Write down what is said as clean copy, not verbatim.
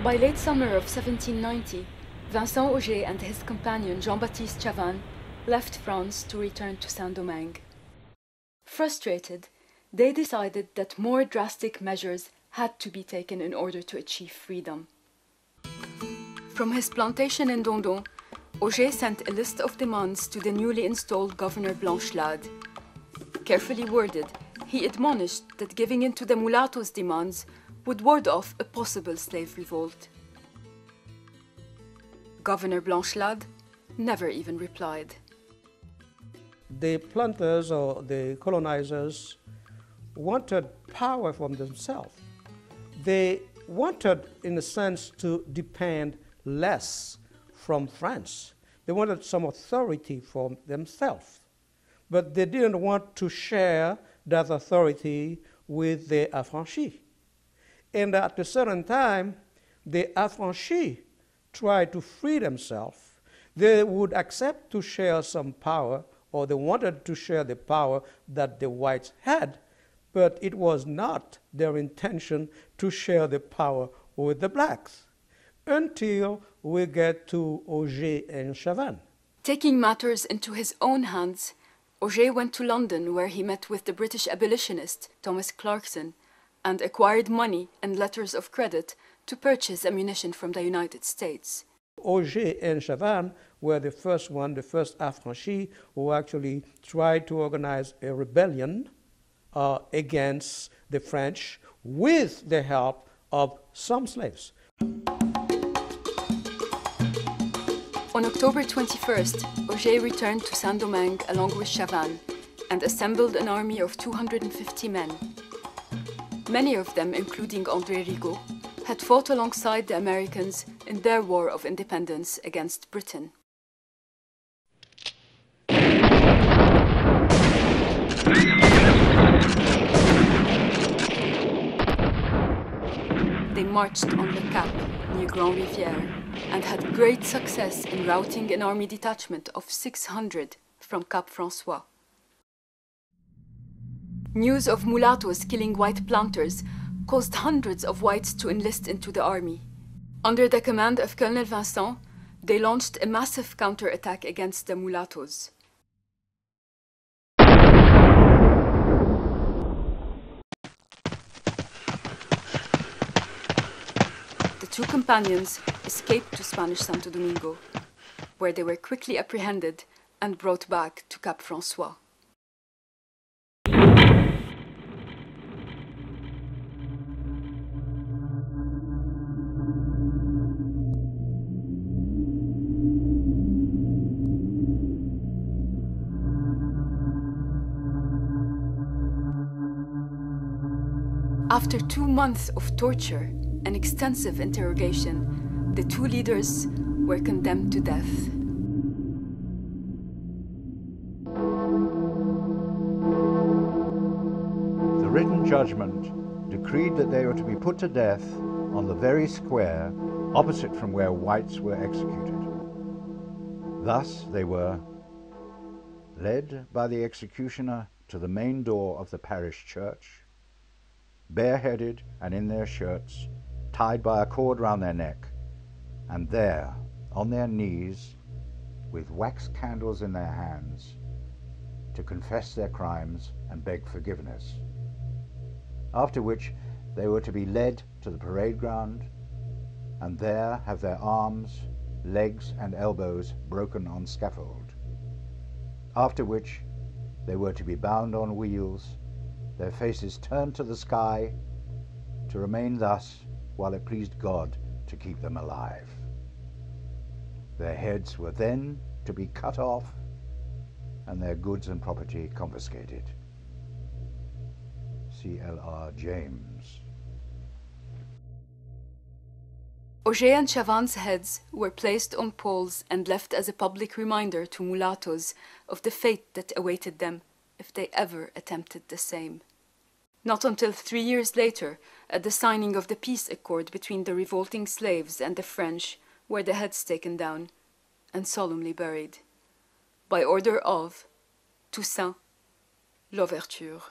By late summer of 1790, Vincent Auger and his companion Jean-Baptiste Chavannes left France to return to Saint-Domingue. Frustrated, they decided that more drastic measures had to be taken in order to achieve freedom. From his plantation in Dondon, Auger sent a list of demands to the newly installed Governor Blanchelade. Carefully worded, he admonished that giving in to the mulattoes' demands would ward off a possible slave revolt. Governor Blanchelade never even replied. The planters or the colonizers wanted power from themselves. They wanted, in a sense, to depend less from France. They wanted some authority for themselves. But they didn't want to share that authority with the affranchis. And at a certain time, the affranchis tried to free themselves. They would accept to share some power, or they wanted to share the power that the whites had, but it was not their intention to share the power with the blacks, until we get to Auger and Chavannes. Taking matters into his own hands, Auger went to London, where he met with the British abolitionist Thomas Clarkson and acquired money and letters of credit to purchase ammunition from the United States. Auger and Chavannes were the first affranchis who actually tried to organize a rebellion against the French with the help of some slaves. On October 21st, Auger returned to Saint-Domingue along with Chavannes and assembled an army of 250 men. Many of them, including André Rigaud, had fought alongside the Americans in their war of independence against Britain. They marched on Le Cap, near Grand Rivière, and had great success in routing an army detachment of 600 from Cap François. News of mulattoes killing white planters caused hundreds of whites to enlist into the army. Under the command of Colonel Vincent, they launched a massive counterattack against the mulattoes. The two companions escaped to Spanish Santo Domingo, where they were quickly apprehended and brought back to Cap François. After 2 months of torture and extensive interrogation, the two leaders were condemned to death. The written judgment decreed that they were to be put to death on the very square opposite from where whites were executed. Thus they were led by the executioner to the main door of the parish church, bareheaded and in their shirts, tied by a cord round their neck, and there, on their knees, with wax candles in their hands, to confess their crimes and beg forgiveness. After which they were to be led to the parade ground, and there have their arms, legs and elbows broken on scaffold. After which they were to be bound on wheels, their faces turned to the sky, to remain thus while it pleased God to keep them alive. Their heads were then to be cut off and their goods and property confiscated. C.L.R. James. Auger and Chavannes' heads were placed on poles and left as a public reminder to mulattoes of the fate that awaited them if they ever attempted the same. Not until 3 years later, at the signing of the peace accord between the revolting slaves and the French, were the heads taken down and solemnly buried, by order of Toussaint Louverture.